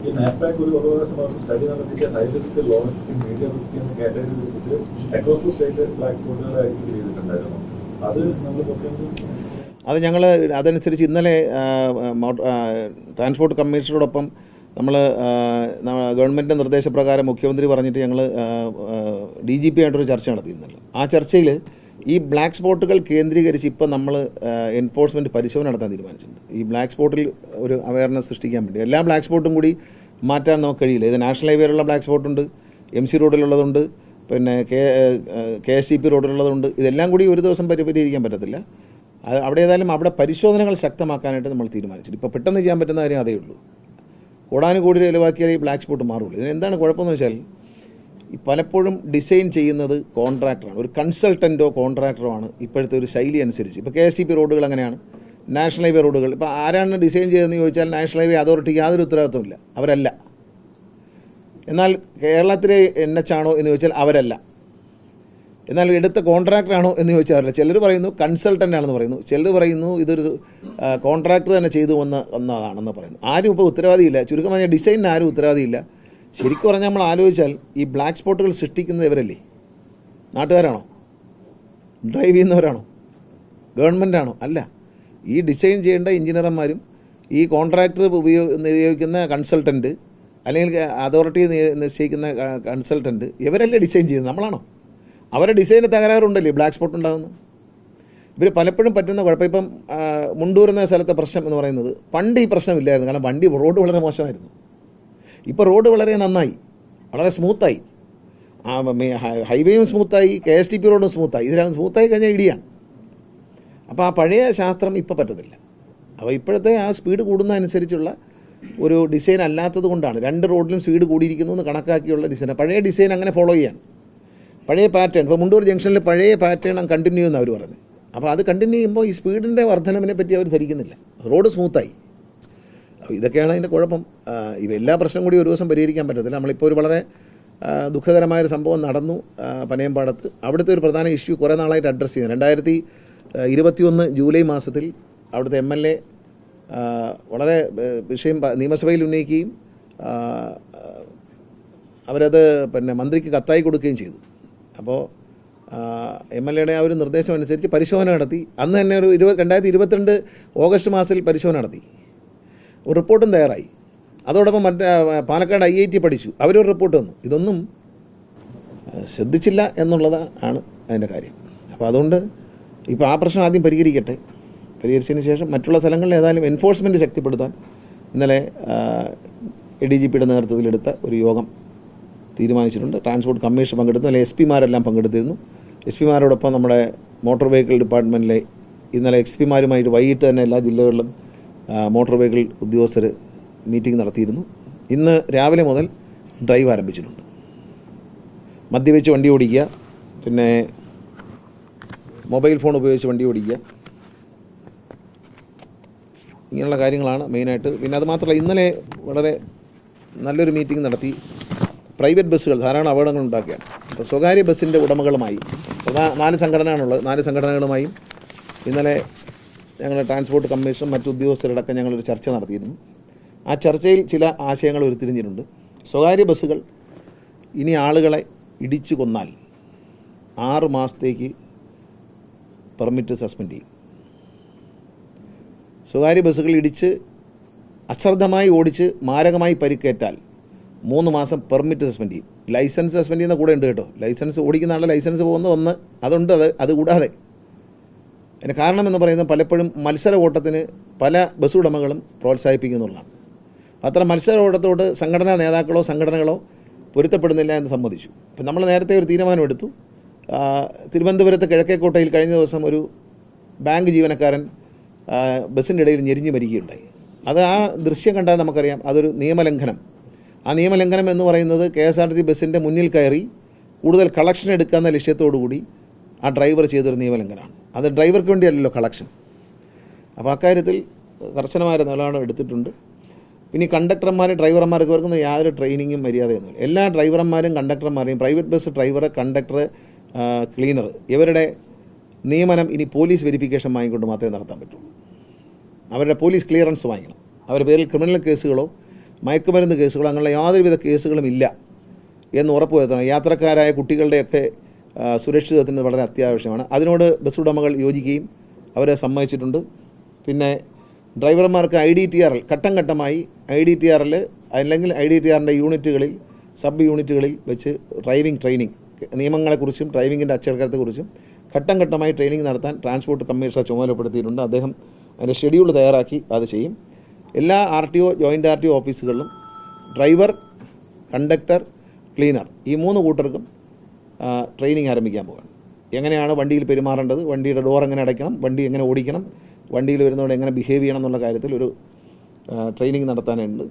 In NAPAC, ഒരു പ്രാവശ്യം study നടത്തിയ high risk low risk medium risk എന്ന കാറ്റഗറി കൊടുത്തിട്ട് അക്രോസ് ദ സ്റ്റേറ്റ് ബ്ലാക്ക് സ്പോട്ടുകൾ ഐഡന്റിഫൈ ചെയ്തിട്ടുണ്ടായിരുന്നു. അത് നമ്മൾ അത് ഞങ്ങൾ അതനുസരിച്ച് ഇന്നലെ ട്രാൻസ്പോർട്ട് കമ്മീഷണറോടൊപ്പം നമ്മൾ ഗവൺമെൻറ്റിൻ്റെ നിർദ്ദേശപ്രകാരം മുഖ്യമന്ത്രി പറഞ്ഞിട്ട് ഞങ്ങൾ DGP ആയിട്ടൊരു ചർച്ച നടത്തിയിരുന്നല്ലോ. ആ ചർച്ചയിൽ ഈ ബ്ലാക്ക് സ്പോട്ടുകൾ കേന്ദ്രീകരിച്ച് ഇപ്പം നമ്മൾ എൻഫോഴ്സ്മെൻറ്റ് പരിശോധന നടത്താൻ തീരുമാനിച്ചിട്ടുണ്ട്. ഈ ബ്ലാക്ക് സ്പോട്ടിൽ ഒരു അവയർനെസ് സൃഷ്ടിക്കാൻ വേണ്ടി എല്ലാ ബ്ലാക്ക് സ്പോട്ടും കൂടി മാറ്റാൻ നമുക്ക് കഴിയില്ല. ഇത് നാഷണൽ ഹൈവേയിലുള്ള ബ്ലാക്ക് സ്പോട്ടുണ്ട്, MC റോഡിലുള്ളതുണ്ട്, പിന്നെ KSTP റോഡിലുള്ളതുണ്ട്. ഇതെല്ലാം കൂടി ഒരു ദിവസം പരിഹരിക്കാൻ പറ്റത്തില്ല. അവിടെ ഏതായാലും അവിടെ പരിശോധനകൾ ശക്തമാക്കാനായിട്ട് നമ്മൾ തീരുമാനിച്ചിട്ട് ഇപ്പോൾ പെട്ടെന്ന് ചെയ്യാൻ പറ്റുന്ന കാര്യം അതേ ഉള്ളൂ. കോടാനുകോടി ചിലവാക്കിയാൽ ഈ ബ്ലാക്ക് സ്പോട്ട് മാറുള്ളൂ. ഇതിനെന്താണ് കുഴപ്പമെന്ന് വെച്ചാൽ ഈ പലപ്പോഴും ഡിസൈൻ ചെയ്യുന്നത് കോൺട്രാക്ടറാണ്, ഒരു കൺസൾട്ടൻറ്റോ കോൺട്രാക്ടറോ ആണ് ഇപ്പോഴത്തെ ഒരു ശൈലി അനുസരിച്ച്. ഇപ്പോൾ KSTP റോഡുകൾ അങ്ങനെയാണ്, നാഷണൽ ഹൈവേ റോഡുകൾ ഇപ്പോൾ ആരാണ് ഡിസൈൻ ചെയ്തതെന്ന് ചോദിച്ചാൽ നാഷണൽ ഹൈവേ അതോറിറ്റിക്ക് യാതൊരു ഉത്തരവാദിത്വമില്ല, അവരല്ല. എന്നാൽ കേരളത്തിലെ NH ആണോ എന്ന് ചോദിച്ചാൽ അവരല്ല. എന്നാൽ എടുത്ത കോൺട്രാക്ടറാണോ എന്ന് ചോദിച്ചാൽ അവരല്ല. ചിലർ പറയുന്നു കൺസൾട്ടൻ്റ് ആണെന്ന് പറയുന്നു, ചിലർ പറയുന്നു ഇതൊരു കോൺട്രാക്ടർ തന്നെ ചെയ്തു വന്നതാണെന്ന് പറയുന്നു. ആരും ഇപ്പോൾ ഉത്തരവാദിയില്ല. ചുരുക്കം പറഞ്ഞാൽ ഡിസൈനിന് ആരും ഉത്തരവാദിയില്ല. ശരിക്കും പറഞ്ഞാൽ നമ്മൾ ആലോചിച്ചാൽ ഈ ബ്ലാക്ക് സ്പോട്ടുകൾ സൃഷ്ടിക്കുന്നത് ഇവരല്ലേ? നാട്ടുകാരാണോ? ഡ്രൈവ് ചെയ്യുന്നവരാണോ? ഗവൺമെൻറ്റാണോ? അല്ല. ഈ ഡിസൈൻ ചെയ്യേണ്ട എഞ്ചിനീയർമാരും ഈ കോൺട്രാക്ടർ ഉപയോഗിക്കുന്ന കൺസൾട്ടൻറ്റ് അല്ലെങ്കിൽ അതോറിറ്റി നിശ്ചയിക്കുന്ന കൺസൾട്ടൻറ്റ് ഇവരല്ലേ ഡിസൈൻ ചെയ്യുന്നത്, നമ്മളാണോ? അവരുടെ ഡിസൈന് തകരാറുണ്ടല്ലേ ബ്ലാക്ക് സ്പോട്ട് ഉണ്ടാകുന്നത്. ഇവർ പലപ്പോഴും പറ്റുന്ന കുഴപ്പം ഇപ്പം മുണ്ടൂർ എന്ന സ്ഥലത്തെ പ്രശ്നം എന്ന് പറയുന്നത് പണ്ട് ഈ പ്രശ്നമില്ലായിരുന്നു. കാരണം റോഡ് വളരെ മോശമായിരുന്നു. ഇപ്പോൾ റോഡ് വളരെ നന്നായി, വളരെ സ്മൂത്തായി. ഹൈവേയും സ്മൂത്തായി, KSTP റോഡും സ്മൂത്തായി. ഇതിലാണ് സ്മൂത്തായി കഴിഞ്ഞാൽ ഇടിയാണ്. അപ്പോൾ ആ പഴയ ശാസ്ത്രം ഇപ്പോൾ പറ്റത്തില്ല. അപ്പോൾ ഇപ്പോഴത്തെ ആ സ്പീഡ് കൂടുന്നതനുസരിച്ചുള്ള ഒരു ഡിസൈൻ അല്ലാത്തത് കൊണ്ടാണ് രണ്ട് റോഡിലും സ്പീഡ് കൂടിയിരിക്കുന്നു എന്ന് കണക്കാക്കിയുള്ള ഡിസൈൻ. പഴയ ഡിസൈൻ അങ്ങനെ ഫോളോ ചെയ്യാൻ പഴയ പാറ്റേൺ ഇപ്പോൾ മുണ്ടൂർ ജംഗ്ഷനിൽ പഴയ പാറ്റേൺ കണ്ടിന്യൂ എന്ന് അവർ പറഞ്ഞു. അപ്പോൾ അത് കണ്ടിന്യൂ ചെയ്യുമ്പോൾ ഈ സ്പീഡിൻ്റെ വർധനവിനെ പറ്റി അവർ ധരിക്കുന്നില്ല. റോഡ് സ്മൂത്തായി. അപ്പോൾ ഇതൊക്കെയാണ് അതിൻ്റെ കുഴപ്പം. എല്ലാ പ്രശ്നം കൂടി ഒരു ദിവസം പരിഹരിക്കാൻ പറ്റത്തില്ല. നമ്മളിപ്പോൾ ഒരു വളരെ ദുഃഖകരമായൊരു സംഭവം നടന്നു പനയമ്പാടത്ത്. അവിടുത്തെ ഒരു പ്രധാന ഇഷ്യൂ കുറേ നാളായിട്ട് അഡ്രസ്സ് ചെയ്യുന്നത് 2021 ജൂലൈ മാസത്തിൽ അവിടുത്തെ MLA വളരെ വിഷയം നിയമസഭയിൽ ഉന്നയിക്കുകയും അവരത് പിന്നെ മന്ത്രിക്ക് കത്തായി കൊടുക്കുകയും ചെയ്തു. അപ്പോൾ MLAയുടെ ആ ഒരു നിർദ്ദേശം അനുസരിച്ച് പരിശോധന നടത്തി. അന്ന് തന്നെ ഒരു 2022 ഓഗസ്റ്റ് മാസത്തിൽ പരിശോധന നടത്തി. ഒരു റിപ്പോർട്ടും തയ്യാറായി. അതോടൊപ്പം പാലക്കാട് IIT പഠിച്ചു, അവരൊരു റിപ്പോർട്ട് തന്നു. ഇതൊന്നും ശ്രദ്ധിച്ചില്ല എന്നുള്ളതാണ് അതിൻ്റെ കാര്യം. അപ്പോൾ അതുകൊണ്ട് ഇപ്പോൾ ആ പ്രശ്നം ആദ്യം പരിഹരിക്കട്ടെ. പരിഹരിച്ചതിന് ശേഷം മറ്റുള്ള സ്ഥലങ്ങളിൽ ഏതായാലും എൻഫോഴ്സ്മെൻറ്റ് ശക്തിപ്പെടുത്താൻ ഇന്നലെ DGPയുടെ നേതൃത്വത്തിലെടുത്ത ഒരു യോഗം തീരുമാനിച്ചിട്ടുണ്ട്. ട്രാൻസ്പോർട്ട് കമ്മീഷൻ പങ്കെടുത്തു, അല്ലെങ്കിൽ SP-മാരെല്ലാം പങ്കെടുത്തിരുന്നു. SP-മാരോടൊപ്പം നമ്മുടെ മോട്ടോർ വെഹിക്കിൾ ഡിപ്പാർട്ട്മെൻറ്റിലെ ഇന്നലെ XP-മാരുമായിട്ട് വൈകിട്ട് തന്നെ എല്ലാ ജില്ലകളിലും മോട്ടോർ വെഹിക്കിൾ ഉദ്യോഗസ്ഥർ മീറ്റിംഗ് നടത്തിയിരുന്നു. ഇന്ന് രാവിലെ മുതൽ ഡ്രൈവ് ആരംഭിച്ചിട്ടുണ്ട്. മദ്യപിച്ച് വണ്ടി ഓടിക്കുക, പിന്നെ മൊബൈൽ ഫോൺ ഉപയോഗിച്ച് വണ്ടി ഓടിക്കുക, ഇങ്ങനെയുള്ള കാര്യങ്ങളാണ് മെയിനായിട്ട്. പിന്നെ അതുമാത്രമല്ല, ഇന്നലെ വളരെ നല്ലൊരു മീറ്റിംഗ് നടത്തി. പ്രൈവറ്റ് ബസ്സുകൾ ധാരാളം അപകടങ്ങൾ ഉണ്ടാക്കുകയാണ്. അപ്പോൾ സ്വകാര്യ ബസ്സിൻ്റെ ഉടമകളുമായി 4 സംഘടനയാണുള്ളത്. 4 സംഘടനകളുമായും ഇന്നലെ ഞങ്ങൾ ട്രാൻസ്പോർട്ട് കമ്മീഷൻ മറ്റു ഉദ്യോഗസ്ഥരടക്കം ഞങ്ങളൊരു ചർച്ച നടത്തിയിരുന്നു. ആ ചർച്ചയിൽ ചില ആശയങ്ങൾ ഉരുത്തിരിഞ്ഞിട്ടുണ്ട്. സ്വകാര്യ ബസ്സുകൾ ഇനി ആളുകളെ ഇടിച്ചു കൊന്നാൽ 6 മാസത്തേക്ക് പെർമിറ്റ് സസ്പെൻഡ് ചെയ്യും. സ്വകാര്യ ബസ്സുകൾ ഇടിച്ച് അശ്രദ്ധമായി ഓടിച്ച് മാരകമായി പരിക്കേറ്റാൽ 3 മാസം പെർമിറ്റ് സസ്പെൻഡ് ചെയ്യും. ലൈസൻസ് സസ്പെൻഡ് ചെയ്യുന്ന കൂടെ ഉണ്ട് കേട്ടോ. ലൈസൻസ് ഓടിക്കുന്ന ആളുടെ ലൈസൻസ് പോകുന്ന അതുണ്ട്. അതുകൂടാതെ അതിന് കാരണം എന്ന് പറയുന്നത് പലപ്പോഴും മത്സര ഓട്ടത്തിന് പല ബസ് ഉടമകളും പ്രോത്സാഹിപ്പിക്കുന്നുള്ളതാണ്. അത്ര മത്സര ഓട്ടത്തോട് സംഘടനാ നേതാക്കളോ സംഘടനകളോ പൊരുത്തപ്പെടുന്നില്ല എന്ന് സമ്മതിച്ചു. ഇപ്പം നമ്മൾ നേരത്തെ ഒരു തീരുമാനമെടുത്തു. തിരുവനന്തപുരത്ത് കിഴക്കേക്കോട്ടയിൽ കഴിഞ്ഞ ദിവസം ഒരു ബാങ്ക് ജീവനക്കാരൻ ബസ്സിൻ്റെ ഇടയിൽ ഞെരിഞ്ഞ് മരിക്കുകയുണ്ടായി. അത് ആ ദൃശ്യം കണ്ടാൽ നമുക്കറിയാം അതൊരു നിയമലംഘനം. ആ നിയമലംഘനം എന്ന് പറയുന്നത് KSRTC ബസ്സിൻ്റെ മുന്നിൽ കയറി കൂടുതൽ കളക്ഷൻ എടുക്കാവുന്ന ലക്ഷ്യത്തോടുകൂടി ആ ഡ്രൈവർ ചെയ്തൊരു നിയമലംഘനമാണ്. അത് ഡ്രൈവർക്ക് വേണ്ടിയല്ലല്ലോ കളക്ഷൻ. അപ്പോൾ അക്കാര്യത്തിൽ കർശനമായ നിലപാട് എടുത്തിട്ടുണ്ട്. പിന്നെ ഈ കണ്ടക്ടർമാർ ഡ്രൈവർമാർക്ക് ഇവർക്കൊന്നും യാതൊരു ട്രെയിനിങ്ങും മര്യാദയൊന്നുമില്ല. എല്ലാ ഡ്രൈവർമാരും കണ്ടക്ടർമാരെയും private bus driver, conductor, cleaner ഇവരുടെ നിയമനം ഇനി പോലീസ് വെരിഫിക്കേഷൻ വാങ്ങിക്കൊണ്ട് മാത്രമേ നടത്താൻ പറ്റുള്ളൂ. അവരുടെ പോലീസ് ക്ലിയറൻസ് വാങ്ങിക്കണം. അവരുടെ പേരിൽ ക്രിമിനൽ കേസുകളോ മയക്കുമരുന്ന് കേസുകളോ അങ്ങനെയുള്ള യാതൊരുവിധ കേസുകളും ഇല്ല എന്ന് ഉറപ്പുവരുത്തണം. യാത്രക്കാരായ കുട്ടികളുടെയൊക്കെ സുരക്ഷിതത്വത്തിന് വളരെ അത്യാവശ്യമാണ്. അതിനോട് ബസ് ഉടമകൾ യോജിക്കുകയും അവരെ സമ്മതിച്ചിട്ടുണ്ട്. പിന്നെ ഡ്രൈവർമാർക്ക് IDTR ഘട്ടം ഘട്ടമായി IDTR അല്ലെങ്കിൽ IDTRൻ്റെ യൂണിറ്റുകളിൽ സബ് യൂണിറ്റുകളിൽ വെച്ച് ഡ്രൈവിംഗ് ട്രെയിനിങ് നിയമങ്ങളെക്കുറിച്ചും ഡ്രൈവിങ്ങിൻ്റെ അച്ചടക്കത്തെക്കുറിച്ചും ഘട്ടം ഘട്ടമായി ട്രെയിനിങ് നടത്താൻ ട്രാൻസ്പോർട്ട് കമ്മീഷണർ ചുമതലപ്പെടുത്തിയിട്ടുണ്ട്. അദ്ദേഹം അതിൻ്റെ ഷെഡ്യൂൾ തയ്യാറാക്കി അത് ചെയ്യും. എല്ലാ RTO ജോയിൻ്റ് RTO ഓഫീസുകളിലും ഡ്രൈവർ, കണ്ടക്ടർ, ക്ലീനർ ഈ 3 കൂട്ടർക്കും ട്രെയിനിങ് ആരംഭിക്കാൻ പോവുകയാണ്. എങ്ങനെയാണ് വണ്ടിയിൽ പെരുമാറേണ്ടത്, വണ്ടിയുടെ ഡോർ എങ്ങനെ അടയ്ക്കണം, വണ്ടി എങ്ങനെ ഓടിക്കണം, വണ്ടിയിൽ വരുന്നതോടെ എങ്ങനെ ബിഹേവ് ചെയ്യണം എന്നുള്ള കാര്യത്തിൽ ഒരു ട്രെയിനിങ് നടത്താനുണ്ട്.